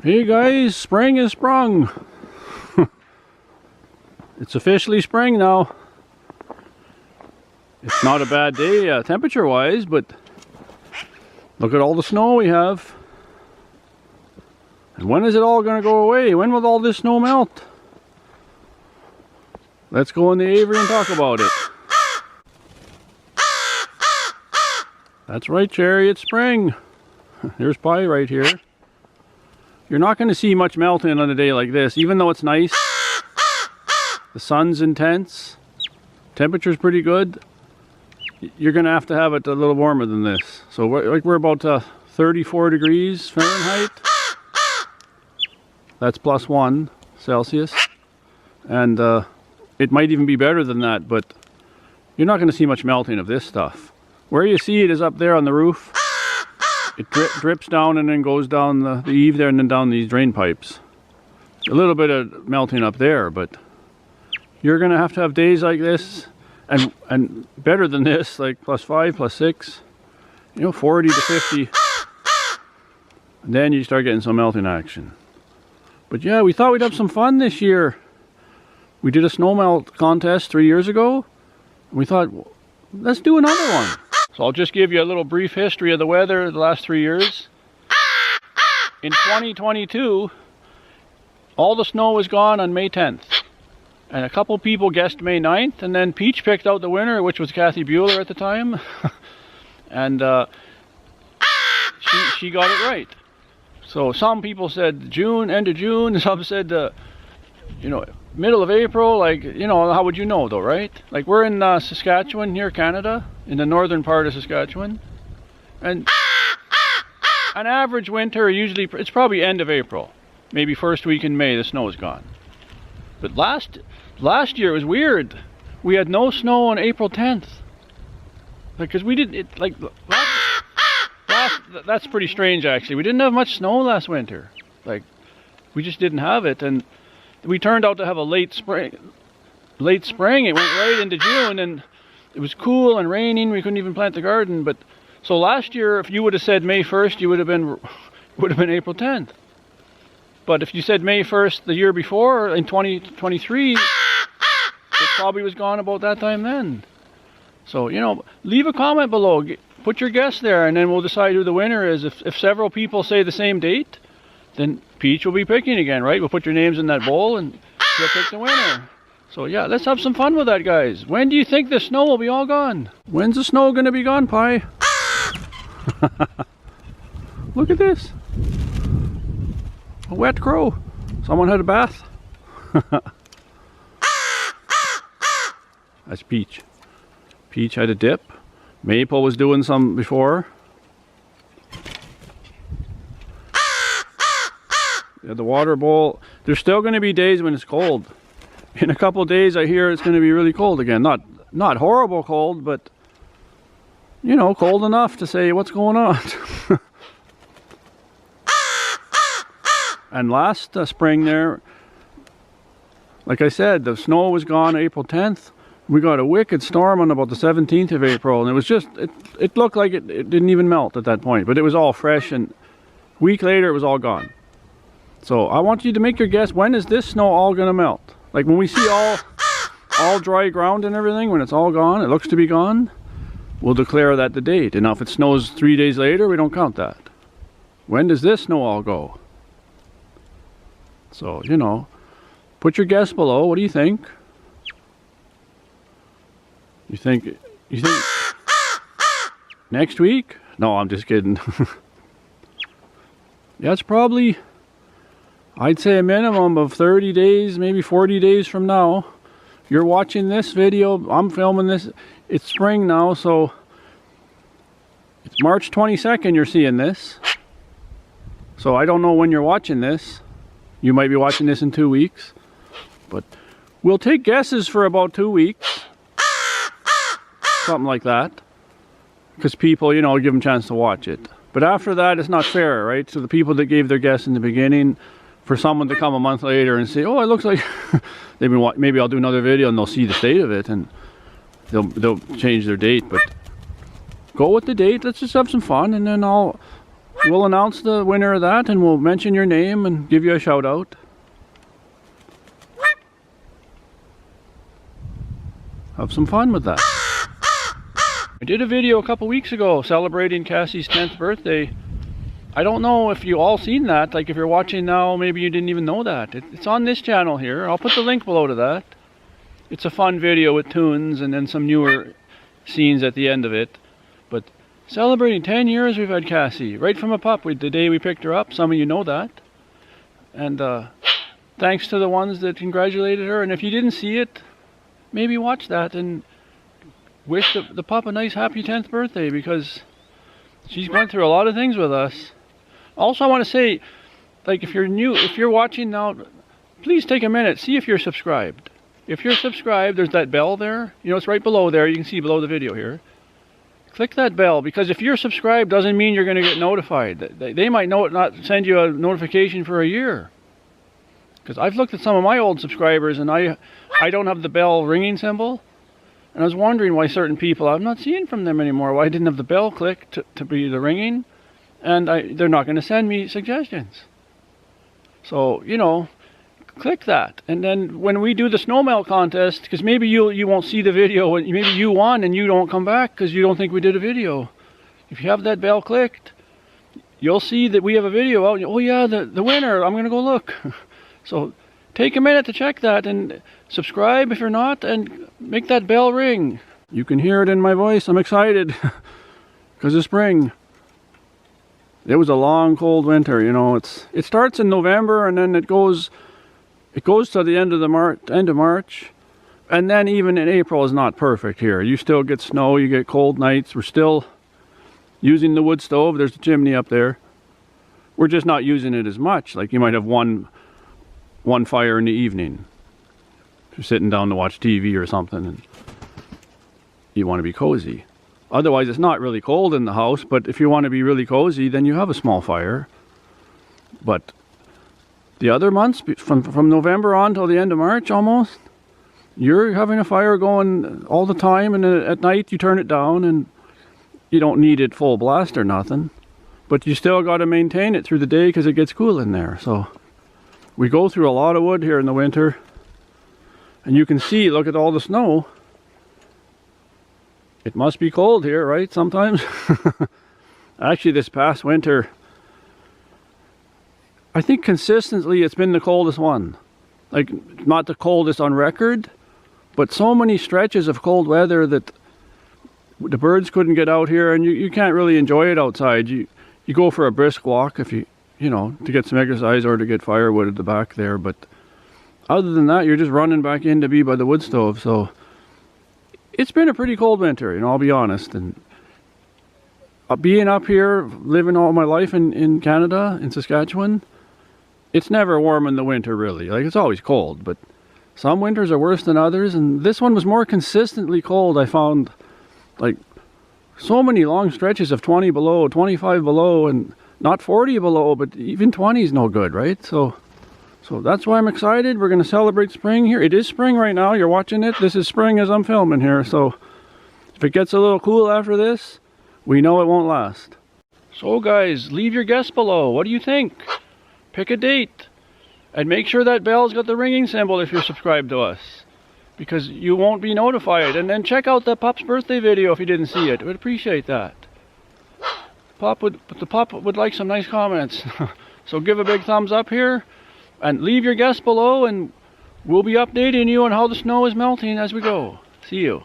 Hey guys, spring is sprung. It's officially spring now. It's not a bad day temperature wise, but look at all the snow we have. And when is it all going to go away? When will all this snow melt? Let's go in the aviary and talk about it. That's right, Cherry, it's spring. There's Pie right here. You're not going to see much melting on a day like this, even though it's nice. The sun's intense. Temperature's pretty good. You're going to have it a little warmer than this. So we're about 34 degrees Fahrenheit. That's +1 Celsius. And it might even be better than that, but you're not going to see much melting of this stuff. Where you see it is up there on the roof. It drips down and then goes down the eave there and then down these drain pipes. A little bit of melting up there, but you're going to have days like this and better than this, like +5, +6, you know, 40 to 50. And then you start getting some melting action. But yeah, we thought we'd have some fun this year. We did a snow melt contest 3 years ago. We thought, well, let's do another one. So I'll just give you a little brief history of the weather the last 3 years. In 2022, all the snow was gone on May 10th. And a couple people guessed May 9th, and then Peach picked out the winner, which was Kassie at the time. And she got it right. So some people said June, end of June, some said, you know, middle of April, like, you know, how would you know though, right? Like we're in Saskatchewan, here, Canada, in the northern part of Saskatchewan. And an average winter, usually, it's probably end of April. Maybe first week in May, the snow is gone. But last year it was weird. We had no snow on April 10th. Like, cause we didn't, that's pretty strange actually. We didn't have much snow last winter. Like, we just didn't have it. And we turned out to have a late spring. It went right into June and it was cool and raining. We couldn't even plant the garden. But so last year, if you would have said May 1st, you would have been April 10th. But if you said May 1st the year before, in 2023, it probably was gone about that time then. So, you know, leave a comment below. Put your guess there, and then we'll decide who the winner is. If several people say the same date, then Peach will be picking again, right? We'll put your names in that bowl, and she'll pick the winner. So yeah, let's have some fun with that, guys. When do you think the snow will be all gone? When's the snow going to be gone, Pie? Look at this. A wet crow. Someone had a bath. That's Peach. Peach had a dip. Maple was doing some before. Yeah, the water bowl. There's still going to be days when it's cold. In a couple of days I hear it's going to be really cold again. Not horrible cold, but you know, cold enough to say what's going on. And last spring there, like I said, the snow was gone April 10th. We got a wicked storm on about the 17th of April, and it was just, it looked like it didn't even melt at that point, but it was all fresh, and a week later it was all gone. So I want you to make your guess, when is this snow all gonna melt? Like when we see all dry ground and everything, when it's all gone, it looks to be gone, we'll declare that the date. And now if it snows 3 days later, we don't count that. When does this snow all go? So, you know, put your guess below. What do you think? You think next week? No, I'm just kidding. Yeah, it's probably, I'd say a minimum of 30 days, maybe 40 days from now. You're watching this video, I'm filming this, it's spring now, so it's March 22nd you're seeing this. So I don't know when you're watching this. You might be watching this in 2 weeks. But we'll take guesses for about 2 weeks. Something like that. Because people, you know, give them a chance to watch it. But after that, it's not fair, right? So the people that gave their guess in the beginning, for someone to come a month later and say, oh, it looks like they've been maybe I'll do another video and they'll see the state of it and they'll change their date. But go with the date. Let's just have some fun, and then I'll we'll announce the winner of that and we'll mention your name and give you a shout out. Have some fun with that. I did a video a couple weeks ago celebrating Cassie's 10th birthday. I don't know if you all seen that. Like if you're watching now, maybe you didn't even know that. It's on this channel here. I'll put the link below to that. It's a fun video with tunes and then some newer scenes at the end of it. But celebrating 10 years we've had Kassie. Right from a pup, the day we picked her up. Some of you know that. And thanks to the ones that congratulated her. And if you didn't see it, maybe watch that and wish the pup a nice happy 10th birthday, because she's gone through a lot of things with us. Also, I want to say, like, if you're new, if you're watching now, please take a minute, see if you're subscribed. If you're subscribed, there's that bell there. You know, it's right below there. You can see below the video here. Click that bell, because if you're subscribed doesn't mean you're going to get notified. They might not send you a notification for a year. Because I've looked at some of my old subscribers and I don't have the bell ringing symbol. And I was wondering why certain people, I'm not seeing from them anymore, why I didn't have the bell click to be the ringing. And they're not going to send me suggestions. So, you know, click that. And then when we do the snowmelt contest, because maybe you won't see the video, and maybe you won and you don't come back because you don't think we did a video. If you have that bell clicked, you'll see that we have a video out. Oh yeah, the winner, I'm going to go look. So take a minute to check that and subscribe if you're not, and make that bell ring. You can hear it in my voice. I'm excited because of spring. It was a long cold winter, you know. It starts in November and then it goes to the end of March. And then even in April is not perfect here. You still get snow, you get cold nights. We're still using the wood stove. There's a chimney up there. We're just not using it as much. Like you might have one fire in the evening. If you're sitting down to watch TV or something and you want to be cozy. Otherwise it's not really cold in the house, but if you want to be really cozy, then you have a small fire. But the other months, from November on till the end of March almost, you're having a fire going all the time, and at night you turn it down and you don't need it full blast or nothing. But you still got to maintain it through the day because it gets cool in there. So we go through a lot of wood here in the winter. And you can see, look at all the snow. It must be cold here, right? Sometimes. Actually, this past winter, I think consistently it's been the coldest one. Like, not the coldest on record, but so many stretches of cold weather that the birds couldn't get out here, and you can't really enjoy it outside. You go for a brisk walk if you know, to get some exercise or to get firewood at the back there, but other than that, you're just running back in to be by the wood stove. So it's been a pretty cold winter, you know, I'll be honest. And being up here, living all my life in Canada, in Saskatchewan, it's never warm in the winter, really. Like, it's always cold, but some winters are worse than others, and this one was more consistently cold. I found, like, so many long stretches of 20 below, 25 below, and not 40 below, but even 20 is no good, right? So that's why I'm excited. We're going to celebrate spring here. It is spring right now. You're watching it. This is spring as I'm filming here. So if it gets a little cool after this, we know it won't last. So guys, leave your guess below. What do you think? Pick a date. And make sure that bell's got the ringing symbol if you're subscribed to us, because you won't be notified. And then check out the pup's birthday video if you didn't see it. We'd appreciate that. The pup would like some nice comments. So give a big thumbs up here. And leave your guess below, and we'll be updating you on how the snow is melting as we go. See you.